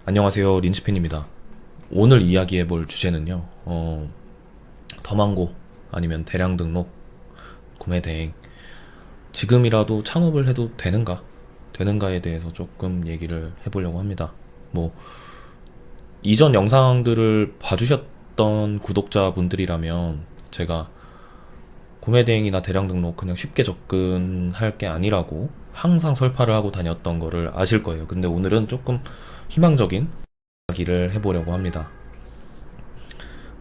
안녕하세요, 린치팬입니다. 오늘 이야기해볼 주제는요, 더망고 아니면 대량 등록 구매 대행 지금이라도 창업을 해도 되는가에 대해서 조금 얘기를 해보려고 합니다. 뭐 이전 영상들을 봐주셨던 구독자분들이라면 제가 구매 대행이나 대량 등록 그냥 쉽게 접근할 게 아니라고 항상 설파를 하고 다녔던 거를 아실 거예요. 근데 오늘은 조금 희망적인 이야기를 해보려고 합니다.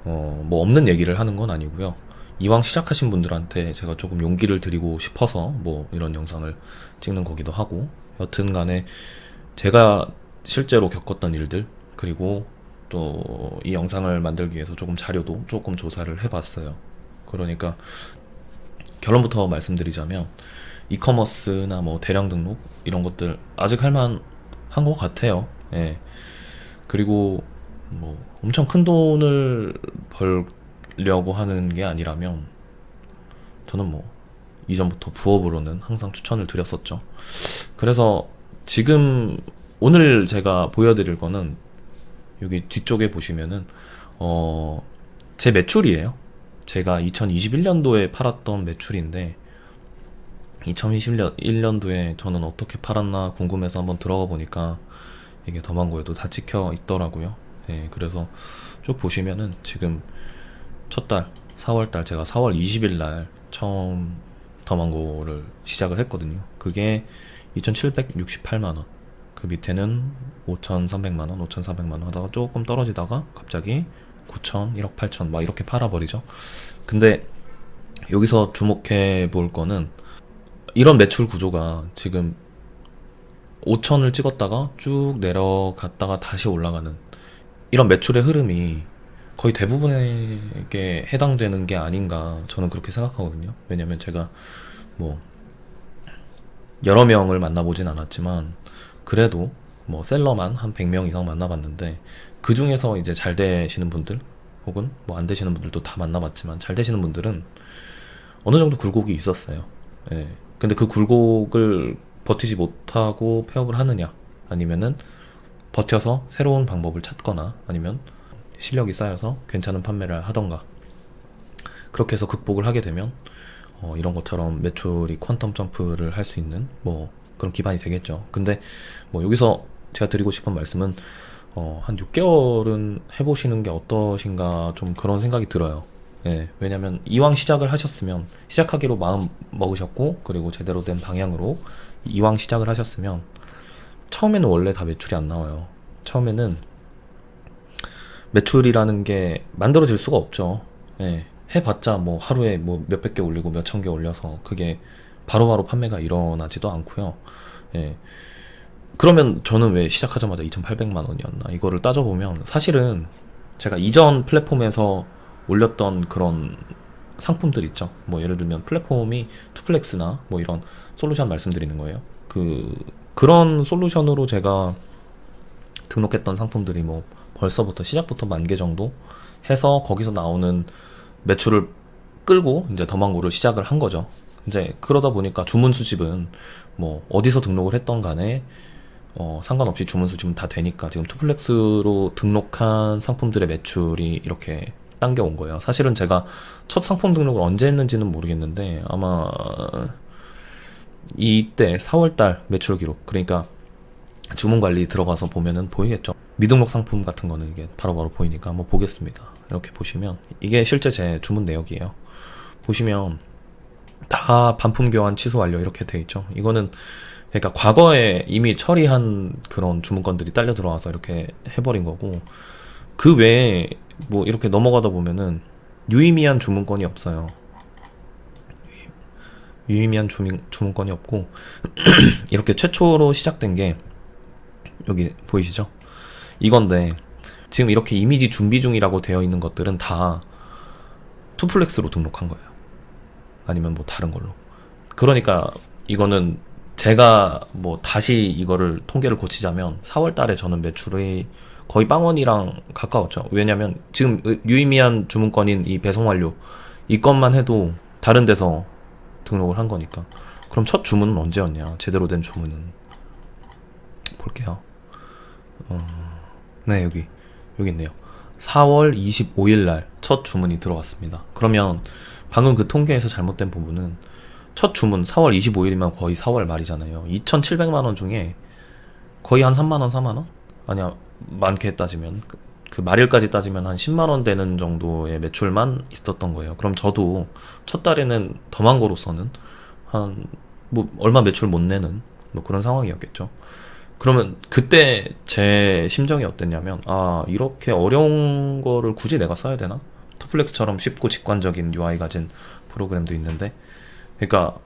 뭐 없는 얘기를 하는 건 아니고요. 이왕 시작하신 분들한테 제가 조금 용기를 드리고 싶어서 뭐 이런 영상을 찍는 거기도 하고, 여튼 간에 제가 실제로 겪었던 일들, 그리고 또 이 영상을 만들기 위해서 조금 자료도 조금 조사를 해봤어요. 그러니까 결론부터 말씀드리자면 이커머스나 뭐 대량 등록 이런 것들 아직 할만한 것 같아요. 예. 그리고 뭐 엄청 큰 돈을 벌려고 하는 게 아니라면 저는 뭐 이전부터 부업으로는 항상 추천을 드렸었죠. 그래서 지금 오늘 제가 보여드릴 거는 여기 뒤쪽에 보시면은 제 매출이에요. 제가 2021년도에 팔았던 매출인데 2021년도에 저는 어떻게 팔았나 궁금해서 한번 들어가 보니까 이게 더망고에도 다 찍혀 있더라고요. 예, 그래서 쭉 보시면은 지금 첫 달 4월달 제가 4월 20일 날 처음 더망고를 시작을 했거든요. 그게 2,768만원, 그 밑에는 5,300만원, 5,400만원 하다가 조금 떨어지다가 갑자기 9천, 1억 8천 막 이렇게 팔아버리죠. 근데 여기서 주목해 볼 거는 이런 매출 구조가 지금 5천을 찍었다가 쭉 내려갔다가 다시 올라가는 이런 매출의 흐름이 거의 대부분에게 해당되는 게 아닌가, 저는 그렇게 생각하거든요. 왜냐면 제가 뭐 여러 명을 만나보진 않았지만 그래도 뭐 셀러만 한 100명 이상 만나봤는데, 그 중에서 이제 잘 되시는 분들 혹은 뭐 안 되시는 분들도 다 만나봤지만 잘 되시는 분들은 어느 정도 굴곡이 있었어요. 예. 근데 그 굴곡을 버티지 못하고 폐업을 하느냐, 아니면은 버텨서 새로운 방법을 찾거나, 아니면 실력이 쌓여서 괜찮은 판매를 하던가, 그렇게 해서 극복을 하게 되면 이런 것처럼 매출이 퀀텀 점프를 할 수 있는 뭐 그런 기반이 되겠죠. 근데 뭐 여기서 제가 드리고 싶은 말씀은 한 6개월은 해보시는 게 어떠신가, 좀 그런 생각이 들어요. 예, 왜냐면 이왕 시작을 하셨으면, 시작하기로 마음 먹으셨고 그리고 제대로 된 방향으로 이왕 시작을 하셨으면 처음에는 원래 다 매출이 안 나와요. 처음에는 매출이라는 게 만들어질 수가 없죠. 예, 해봤자 뭐 하루에 뭐 몇백 개 올리고 몇천 개 올려서 그게 바로바로 판매가 일어나지도 않고요. 예, 그러면 저는 왜 시작하자마자 2,800만 원이었나, 이거를 따져보면 사실은 제가 이전 플랫폼에서 올렸던 그런 상품들 있죠. 뭐 예를 들면 플랫폼이 투플렉스나 뭐 이런 솔루션 말씀드리는 거예요. 그런 솔루션으로 제가 등록했던 상품들이 뭐 벌써부터 시작부터 10,000개 정도 해서 거기서 나오는 매출을 끌고 이제 더망고를 시작을 한 거죠. 이제 그러다 보니까 주문 수집은 뭐 어디서 등록을 했던 간에 상관없이 주문 수집은 다 되니까 지금 투플렉스로 등록한 상품들의 매출이 이렇게 당겨온 거예요. 사실은 제가 첫 상품 등록을 언제 했는지는 모르겠는데 아마 이때 4월달 매출 기록, 그러니까 주문 관리 들어가서 보면은 보이겠죠. 미등록 상품 같은 거는 이게 바로바로 보이니까 한번 보겠습니다. 이렇게 보시면 이게 실제 제 주문 내역이에요. 보시면 다 반품 교환 취소 완료 이렇게 돼 있죠. 이거는 그러니까 과거에 이미 처리한 그런 주문건들이 딸려 들어와서 이렇게 해버린 거고, 그 외에 뭐 이렇게 넘어가다 보면은 유의미한 주문건이 없어요. 유의미한 주문건이 없고 이렇게 최초로 시작된 게 여기 보이시죠? 이건데 지금 이렇게 이미지 준비 중이라고 되어 있는 것들은 다 투플렉스로 등록한 거예요. 아니면 뭐 다른 걸로. 그러니까 이거는 제가 뭐 다시 이거를 통계를 고치자면 4월 달에 저는 매출이 거의 빵원이랑 가까웠죠. 왜냐면 지금 유의미한 주문건인 이 배송 완료 이 건만 해도 다른 데서 등록을 한 거니까. 그럼 첫 주문은 언제였냐? 제대로 된 주문은 볼게요. 네, 여기 있네요. 4월 25일 날 첫 주문이 들어왔습니다. 그러면 방금 그 통계에서 잘못된 부분은 첫 주문 4월 25일이면 거의 4월 말이잖아요. 2,700만 원 중에 거의 한 3만 원, 4만 원? 아니야, 많게 따지면 그 말일까지 따지면 한 10만 원 되는 정도의 매출만 있었던 거예요. 그럼 저도 첫 달에는 더망고로서는 한 뭐 얼마 매출 못 내는 뭐 그런 상황이었겠죠. 그러면 그때 제 심정이 어땠냐면, 아, 이렇게 어려운 거를 굳이 내가 써야 되나? 터플렉스처럼 쉽고 직관적인 UI 가진 프로그램도 있는데, 그러니까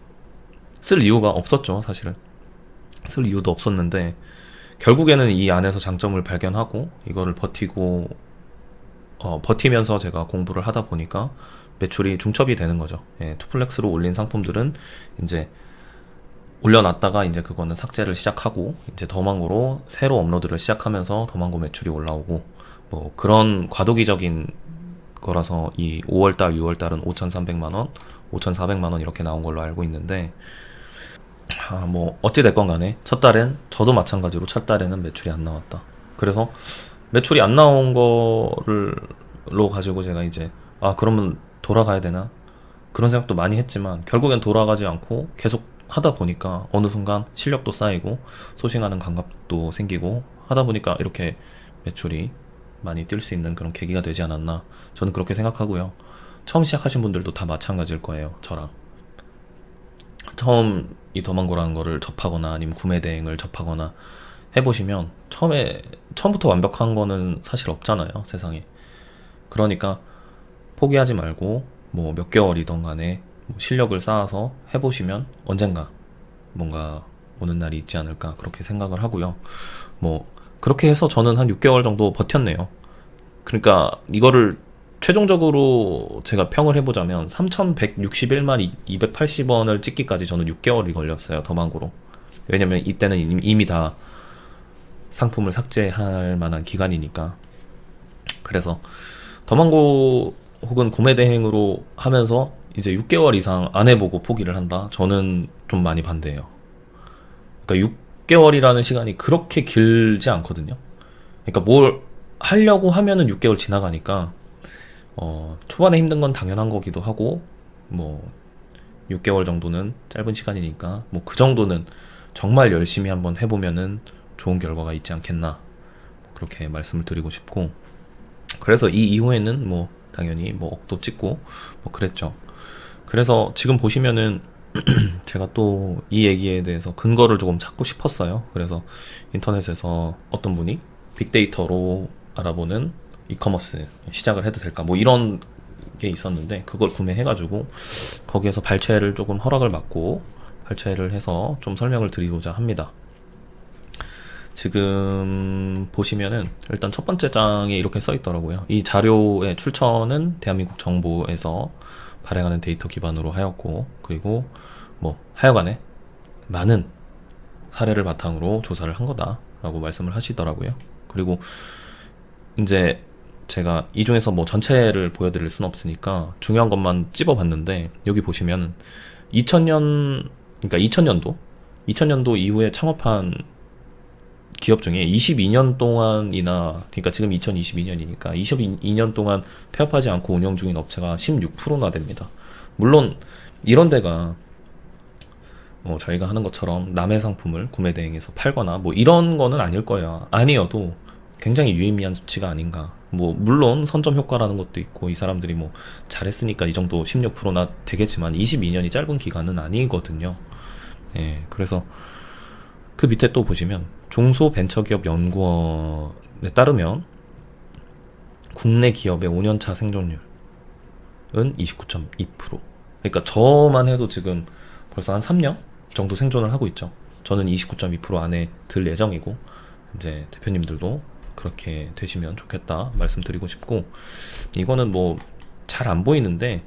쓸 이유가 없었죠, 사실은. 쓸 이유도 없었는데 결국에는 이 안에서 장점을 발견하고 이거를 버티면서 제가 공부를 하다 보니까 매출이 중첩이 되는 거죠. 예, 투플렉스로 올린 상품들은 이제 올려놨다가 이제 그거는 삭제를 시작하고 이제 더망고로 새로 업로드를 시작하면서 더망고 매출이 올라오고 뭐 그런 과도기적인 거라서 이 5월달, 6월달은 5,300만원, 5,400만원 이렇게 나온 걸로 알고 있는데, 뭐 어찌됐건 간에 첫 달엔 저도 마찬가지로 첫 달에는 매출이 안 나왔다. 그래서 매출이 안 나온 거를로 가지고 제가 이제 그러면 돌아가야 되나? 그런 생각도 많이 했지만 결국엔 돌아가지 않고 계속 하다 보니까 어느 순간 실력도 쌓이고 소싱하는 감각도 생기고 하다 보니까 이렇게 매출이 많이 뛸 수 있는 그런 계기가 되지 않았나, 저는 그렇게 생각하고요. 처음 시작하신 분들도 다 마찬가지일 거예요. 저랑 처음 이 더망고라는 거를 접하거나 아니면 구매 대행을 접하거나 해보시면 처음부터 완벽한 거는 사실 없잖아요, 세상에. 그러니까 포기하지 말고 뭐 몇 개월이던 간에 뭐 실력을 쌓아서 해보시면 언젠가 뭔가 오는 날이 있지 않을까, 그렇게 생각을 하고요. 뭐 그렇게 해서 저는 한 6개월 정도 버텼네요. 그러니까 이거를 최종적으로 제가 평을 해보자면 3,161만 280원을 찍기까지 저는 6개월이 걸렸어요, 더망고로. 왜냐면 이때는 이미 다 상품을 삭제할 만한 기간이니까. 그래서 더망고 혹은 구매 대행으로 하면서 이제 6개월 이상 안 해보고 포기를 한다? 저는 좀 많이 반대해요. 그러니까 6개월이라는 시간이 그렇게 길지 않거든요. 그러니까 뭘 하려고 하면은 6개월 지나가니까 초반에 힘든 건 당연한 거기도 하고, 뭐 6개월 정도는 짧은 시간이니까 뭐 그 정도는 정말 열심히 한번 해보면은 좋은 결과가 있지 않겠나, 그렇게 말씀을 드리고 싶고, 그래서 이 이후에는 뭐 당연히 뭐 억도 찍고 뭐 그랬죠. 그래서 지금 보시면은 제가 또 이 얘기에 대해서 근거를 조금 찾고 싶었어요. 그래서 인터넷에서 어떤 분이 빅데이터로 알아보는 이커머스 시작을 해도 될까, 뭐 이런 게 있었는데 그걸 구매해가지고 거기에서 발췌를 조금 허락을 받고 발췌를 해서 좀 설명을 드리고자 합니다. 지금 보시면은 일단 첫 번째 장에 이렇게 써 있더라고요. 이 자료의 출처는 대한민국 정부에서 발행하는 데이터 기반으로 하였고, 그리고 뭐 하여간에 많은 사례를 바탕으로 조사를 한 거다라고 말씀을 하시더라고요. 그리고 이제 제가 이 중에서 뭐 전체를 보여드릴 순 없으니까 중요한 것만 찝어봤는데, 여기 보시면 2000년도 이후에 창업한 기업 중에 22년 동안이나, 그러니까 지금 2022년이니까 22년 동안 폐업하지 않고 운영 중인 업체가 16%나 됩니다. 물론 이런 데가 저희가 하는 것처럼 남의 상품을 구매 대행해서 팔거나 뭐 이런 거는 아닐 거예요. 아니어도 굉장히 유의미한 수치가 아닌가. 뭐 물론 선점 효과라는 것도 있고 이 사람들이 뭐 잘했으니까 이 정도 16%나 되겠지만 22년이 짧은 기간은 아니거든요. 예, 그래서 그 밑에 또 보시면 중소벤처기업연구원에 따르면 국내 기업의 5년차 생존율은 29.2%. 그러니까 저만 해도 지금 벌써 한 3년 정도 생존을 하고 있죠. 저는 29.2% 안에 들 예정이고, 이제 대표님들도 그렇게 되시면 좋겠다 말씀드리고 싶고, 이거는 뭐 잘 안 보이는데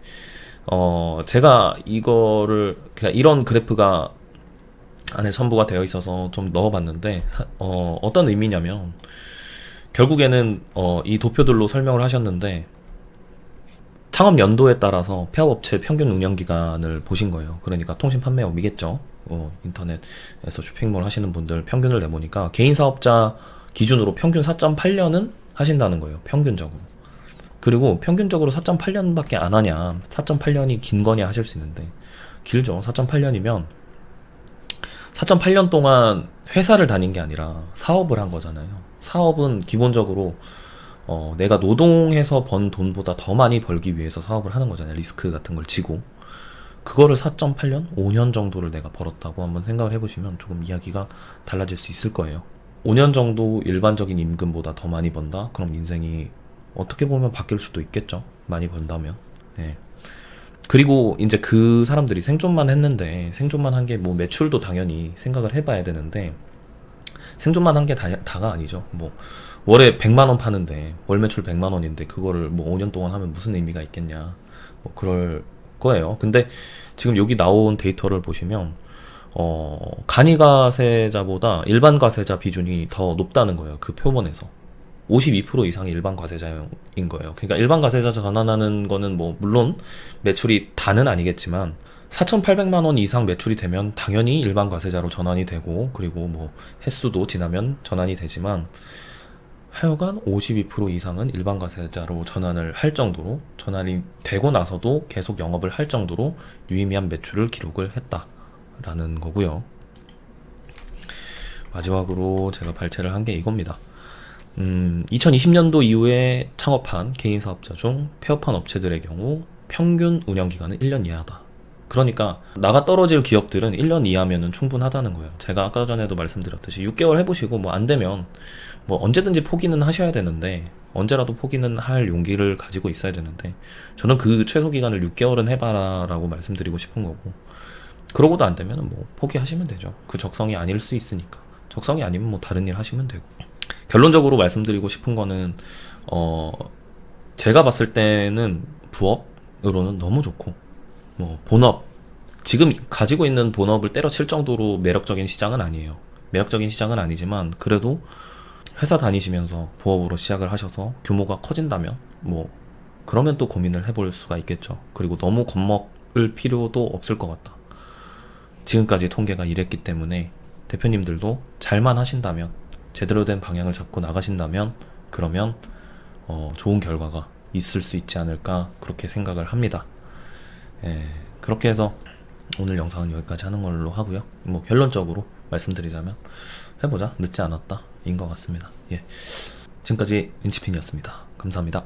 제가 이거를 그냥 이런 그래프가 안에 첨부가 되어 있어서 좀 넣어봤는데 어떤 의미냐면, 결국에는 이 도표들로 설명을 하셨는데 창업 연도에 따라서 폐업업체 평균 운영기간을 보신 거예요. 그러니까 통신 판매업이겠죠. 인터넷에서 쇼핑몰 하시는 분들 평균을 내보니까 개인 사업자 기준으로 평균 4.8년은 하신다는 거예요. 평균적으로. 그리고 평균적으로 4.8년밖에 안 하냐, 4.8년이 긴 거냐 하실 수 있는데, 길죠. 4.8년이면 4.8년 동안 회사를 다닌 게 아니라 사업을 한 거잖아요. 사업은 기본적으로 내가 노동해서 번 돈보다 더 많이 벌기 위해서 사업을 하는 거잖아요. 리스크 같은 걸 지고. 그거를 4.8년? 5년 정도를 내가 벌었다고 한번 생각을 해보시면 조금 이야기가 달라질 수 있을 거예요. 5년 정도 일반적인 임금보다 더 많이 번다? 그럼 인생이 어떻게 보면 바뀔 수도 있겠죠. 많이 번다면. 네. 그리고 이제 그 사람들이 생존만 했는데, 생존만 한 게 뭐 매출도 당연히 생각을 해봐야 되는데, 생존만 한 게 다가 아니죠. 뭐 월에 100만 원 파는데 월 매출 100만 원인데 그거를 뭐 5년 동안 하면 무슨 의미가 있겠냐, 뭐 그럴 거예요. 근데 지금 여기 나온 데이터를 보시면 간이 과세자보다 일반 과세자 비중이 더 높다는 거예요. 그 표본에서 52% 이상이 일반 과세자인 거예요. 그러니까 일반 과세자 전환하는 거는 뭐 물론 매출이 다는 아니겠지만 4,800만 원 이상 매출이 되면 당연히 일반 과세자로 전환이 되고, 그리고 뭐 횟수도 지나면 전환이 되지만 하여간 52% 이상은 일반 과세자로 전환을 할 정도로, 전환이 되고 나서도 계속 영업을 할 정도로 유의미한 매출을 기록을 했다라는 거고요. 마지막으로 제가 발췌를 한 게 이겁니다. 2020년도 이후에 창업한 개인 사업자 중 폐업한 업체들의 경우 평균 운영 기간은 1년 이하다. 그러니까 나가 떨어질 기업들은 1년 이하면은 충분하다는 거예요. 제가 아까 전에도 말씀드렸듯이 6개월 해보시고 뭐 안 되면 뭐 언제든지 포기는 하셔야 되는데, 언제라도 포기는 할 용기를 가지고 있어야 되는데, 저는 그 최소 기간을 6개월은 해봐라 라고 말씀드리고 싶은 거고, 그러고도 안 되면 뭐 포기하시면 되죠. 그 적성이 아닐 수 있으니까. 적성이 아니면 뭐 다른 일 하시면 되고. 결론적으로 말씀드리고 싶은 거는 제가 봤을 때는 부업으로는 너무 좋고, 뭐 본업, 지금 가지고 있는 본업을 때려칠 정도로 매력적인 시장은 아니에요. 매력적인 시장은 아니지만 그래도 회사 다니시면서 부업으로 시작을 하셔서 규모가 커진다면 뭐 그러면 또 고민을 해볼 수가 있겠죠. 그리고 너무 겁먹을 필요도 없을 것 같다. 지금까지 통계가 이랬기 때문에 대표님들도 잘만 하신다면, 제대로 된 방향을 잡고 나가신다면, 그러면 좋은 결과가 있을 수 있지 않을까, 그렇게 생각을 합니다. 그렇게 해서 오늘 영상은 여기까지 하는 걸로 하고요. 뭐 결론적으로 말씀드리자면 해보자, 늦지 않았다 인 것 같습니다. 지금까지 린치핀이었습니다. 감사합니다.